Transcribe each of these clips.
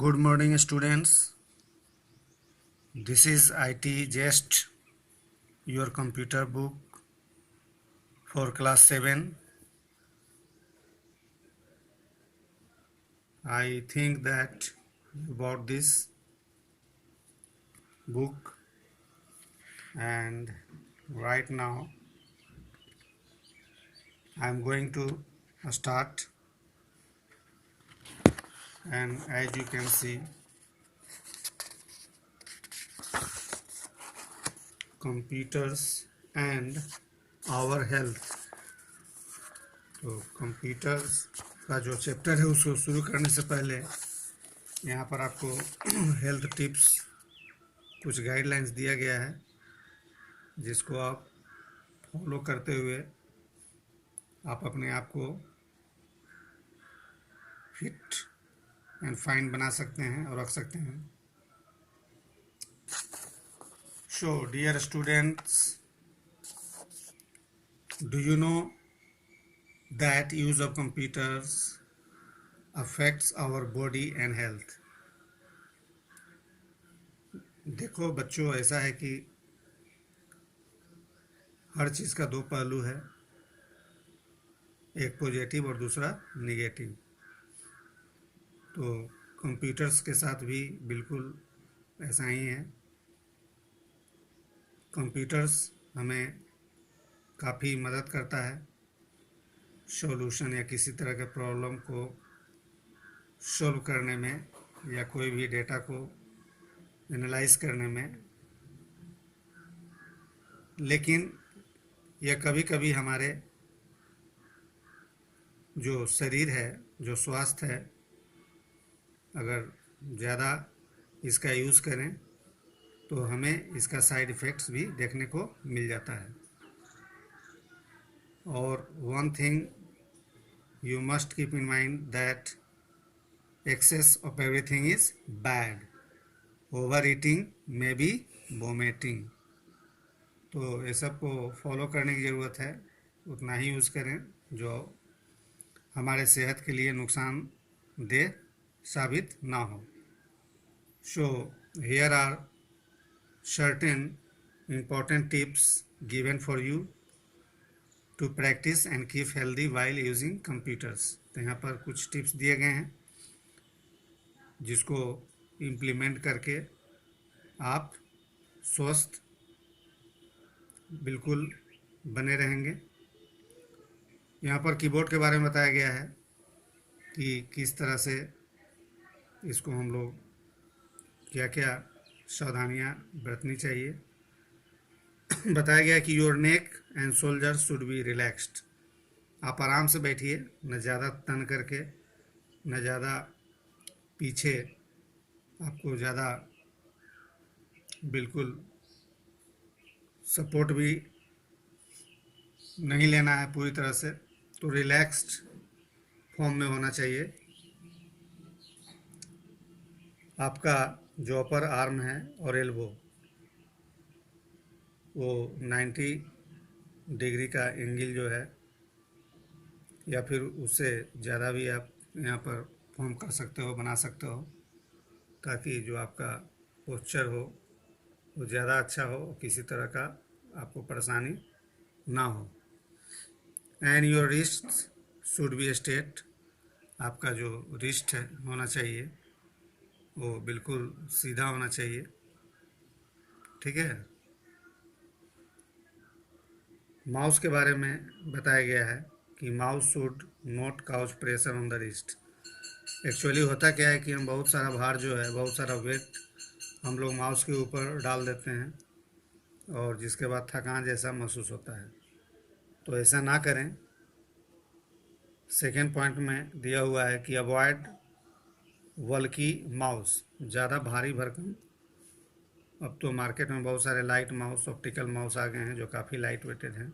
Good morning, students. This is IT Jest, your computer book for class 7. I think that you bought this book, and right now I'm going to start. And as you can see, computers and our health. तो computers का जो chapter है उसको शुरू करने से पहले यहाँ पर आपको हेल्थ टिप्स कुछ गाइडलाइंस दिया गया है, जिसको आप फॉलो करते हुए आप अपने आप को फिट एंड फाइन बना सकते हैं और रख सकते हैं. So dear students, do you know that use of computers affects our body and health? देखो बच्चों, ऐसा है कि हर चीज़ का दो पहलू है, एक पॉजिटिव और दूसरा निगेटिव. तो कंप्यूटर्स के साथ भी बिल्कुल ऐसा ही है. कंप्यूटर्स हमें काफ़ी मदद करता है सॉल्यूशन या किसी तरह के प्रॉब्लम को सॉल्व करने में, या कोई भी डेटा को एनालाइज करने में. लेकिन यह कभी कभी हमारे जो शरीर है, जो स्वास्थ्य है, अगर ज़्यादा इसका यूज़ करें तो हमें इसका साइड इफ़ेक्ट्स भी देखने को मिल जाता है. और one thing you must keep in mind that excess of everything is bad. Overeating may be vomiting. तो ये सब को फॉलो करने की ज़रूरत है, उतना ही यूज़ करें जो हमारे सेहत के लिए नुकसानदेह साबित ना हो. So here are certain important tips given for you to practice and keep healthy while using computers. तो यहाँ पर कुछ टिप्स दिए गए हैं जिसको इम्प्लीमेंट करके आप स्वस्थ बिल्कुल बने रहेंगे. यहाँ पर कीबोर्ड के बारे में बताया गया है कि किस तरह से इसको हम लोग क्या क्या सावधानियाँ बरतनी चाहिए. बताया गया कि your neck and shoulder should be relaxed. आप आराम से बैठिए, न ज़्यादा तन करके, न ज़्यादा पीछे. आपको ज़्यादा बिल्कुल सपोर्ट भी नहीं लेना है पूरी तरह से. तो रिलैक्स्ड फॉर्म में होना चाहिए. आपका जो अपर आर्म है और एल्बो वो 90 डिग्री का एंगल जो है, या फिर उससे ज़्यादा भी आप यहाँ पर फॉर्म कर सकते हो, बना सकते हो, ताकि जो आपका पोस्चर हो वो ज़्यादा अच्छा हो, किसी तरह का आपको परेशानी ना हो. And your wrist should be straight. आपका जो रिस्ट है होना चाहिए वो बिल्कुल सीधा होना चाहिए. ठीक है. माउस के बारे में बताया गया है कि mouse should not cause pressure on the wrist. Actually होता क्या है कि हम बहुत सारा भार जो है, बहुत सारा वेट हम लोग माउस के ऊपर डाल देते हैं, और जिसके बाद थकान जैसा महसूस होता है. तो ऐसा ना करें. सेकेंड पॉइंट में दिया हुआ है कि अवॉइड वल्की माउस. ज़्यादा भारी भरकम. अब तो मार्केट में बहुत सारे लाइट माउस, ऑप्टिकल माउस आ गए हैं जो काफ़ी लाइट वेटेड हैं.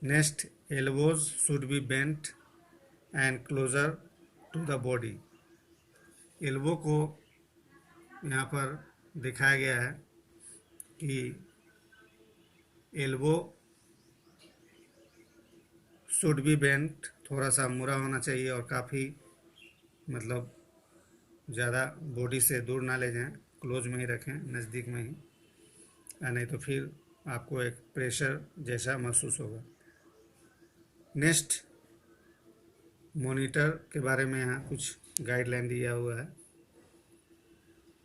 Next, elbows should be bent and closer to the body. Elbow को यहाँ पर दिखाया गया है कि एल्बो शुड बी बेंट, थोड़ा सा मुड़ा होना चाहिए और काफ़ी मतलब ज़्यादा बॉडी से दूर ना ले जाएं, क्लोज में ही रखें, नज़दीक में ही, या नहीं तो फिर आपको एक प्रेशर जैसा महसूस होगा। नेक्स्ट, मॉनिटर के बारे में यहाँ कुछ गाइडलाइन दिया हुआ है।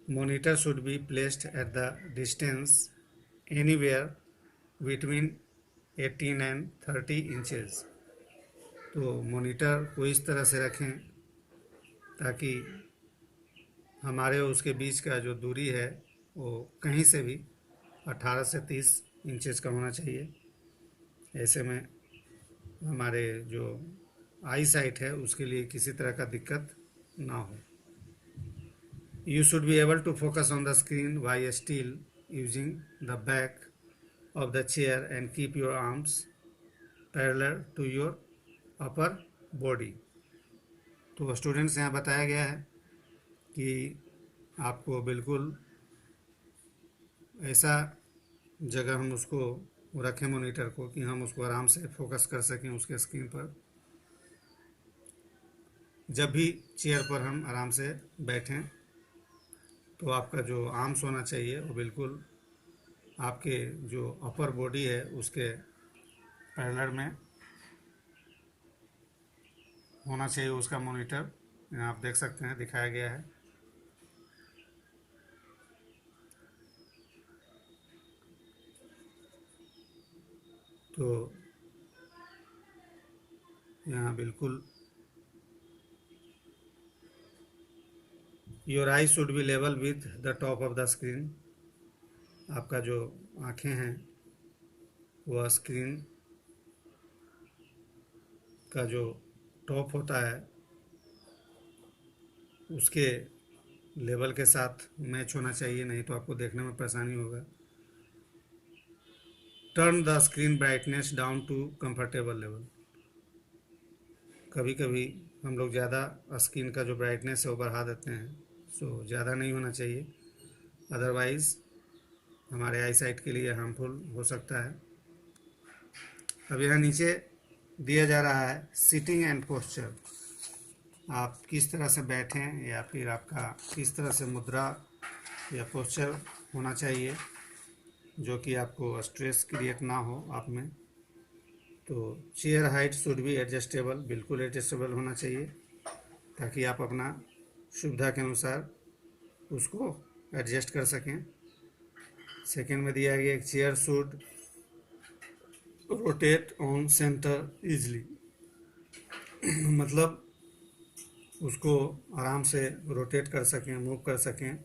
Monitor should be placed at the distance anywhere between 18 and 30 inches. तो मॉनिटर को इस तरह से रखें ताकि हमारे और उसके बीच का जो दूरी है वो कहीं से भी 18 से 30 इंचेस का होना चाहिए। ऐसे में हमारे जो आई साइट है उसके लिए किसी तरह का दिक्कत ना हो। You should be able to focus on the screen while still using the back of the chair and keep your arms parallel to your upper body। तो स्टूडेंट्स यहाँ बताया गया है कि आपको बिल्कुल ऐसा जगह हम उसको रखें मॉनिटर को कि हम उसको आराम से फोकस कर सकें उसके स्क्रीन पर। जब भी चेयर पर हम आराम से बैठें तो आपका जो आर्म्स होना चाहिए वो बिल्कुल आपके जो अपर बॉडी है उसके पैरेलल में होना चाहिए उसका मॉनिटर। यहाँ आप देख सकते हैं दिखाया गया है। तो यहाँ बिल्कुल your I should be level with the top of the screen. आपका जो आँखें हैं वह स्क्रीन का जो टॉप होता है उसके लेवल के साथ मैच होना चाहिए, नहीं तो आपको देखने में परेशानी होगा। Turn the screen brightness down to comfortable level. कभी कभी हम लोग ज़्यादा स्क्रीन का जो ब्राइटनेस है वो बढ़ा देते हैं, सो ज़्यादा नहीं होना चाहिए, अदरवाइज़ हमारे आई साइट के लिए हार्मफुल हो सकता है। अब यहाँ नीचे दिया जा रहा है सिटिंग एंड पोस्चर। आप किस तरह से बैठें या फिर आपका किस तरह से मुद्रा या पोस्चर होना चाहिए जो कि आपको स्ट्रेस क्रिएट ना हो आप में। तो chair height should be adjustable, बिल्कुल एडजस्टेबल होना चाहिए ताकि आप अपना सुविधा के अनुसार उसको एडजस्ट कर सकें। सेकेंड में दिया गया एक chair should rotate on centre easily, मतलब उसको आराम से रोटेट कर सकें, मूव कर सकें, है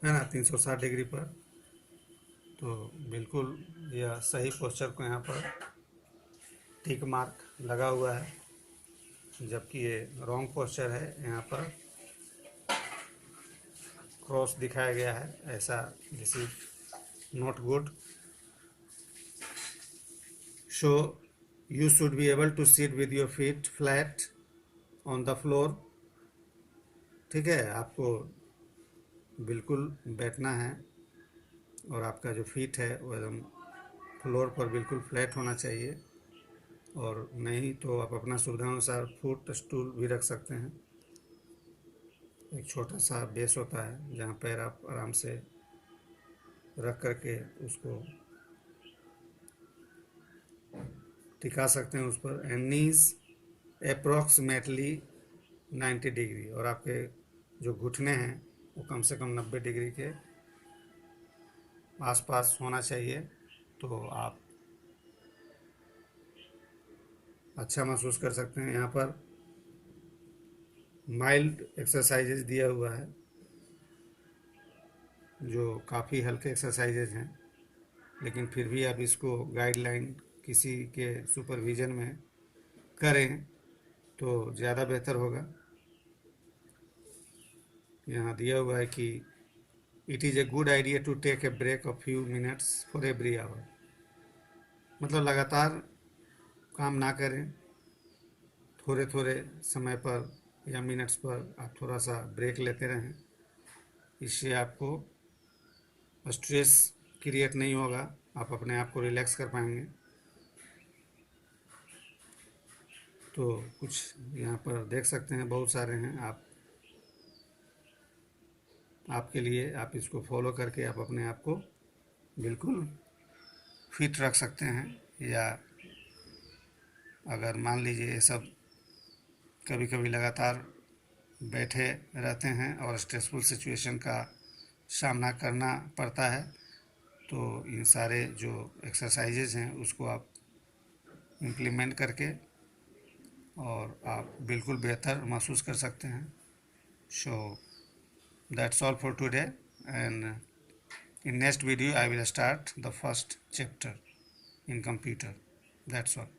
ना, 360 डिग्री पर। तो बिल्कुल यह सही पोस्चर को यहाँ पर टिक मार्क लगा हुआ है, जबकि ये रॉन्ग पोस्चर है, यहाँ पर क्रॉस दिखाया गया है, ऐसा this is not good. So you should be able to sit with your feet flat on the floor. ठीक है, आपको बिल्कुल बैठना है और आपका जो फीट है वो एकदम फ्लोर पर बिल्कुल फ्लैट होना चाहिए, और नहीं तो आप अपना सुविधानुसार फुट स्टूल भी रख सकते हैं। एक छोटा सा बेस होता है जहाँ पैर आप आराम से रख करके उसको टिका सकते हैं उस पर। एंड नीज अप्रॉक्सीमेटली 90 डिग्री, और आपके जो घुटने हैं वो कम से कम 90 डिग्री के आसपास होना चाहिए, तो आप अच्छा महसूस कर सकते हैं। यहाँ पर माइल्ड एक्सरसाइजेज दिया हुआ है जो काफ़ी हल्के एक्सरसाइजेज हैं, लेकिन फिर भी आप इसको गाइडलाइन किसी के सुपरविज़न में करें तो ज़्यादा बेहतर होगा। यहाँ दिया हुआ है कि it is a good idea to take a break of few minutes for every hour, मतलब लगातार काम ना करें, थोड़े थोड़े समय पर या मिनट्स पर आप थोड़ा सा ब्रेक लेते रहें। इससे आपको स्ट्रेस क्रिएट नहीं होगा, आप अपने आप को रिलैक्स कर पाएंगे। तो कुछ यहाँ पर देख सकते हैं, बहुत सारे हैं, आप आपके लिए। आप इसको फॉलो करके आप अपने आप को बिल्कुल फिट रख सकते हैं। या अगर मान लीजिए ये सब कभी कभी लगातार बैठे रहते हैं और स्ट्रेसफुल सिचुएशन का सामना करना पड़ता है, तो इन सारे जो एक्सरसाइजेज हैं उसको आप इम्प्लीमेंट करके और आप बिल्कुल बेहतर महसूस कर सकते हैं। So that's all for today, and in next video I will start the first chapter in computer. That's all.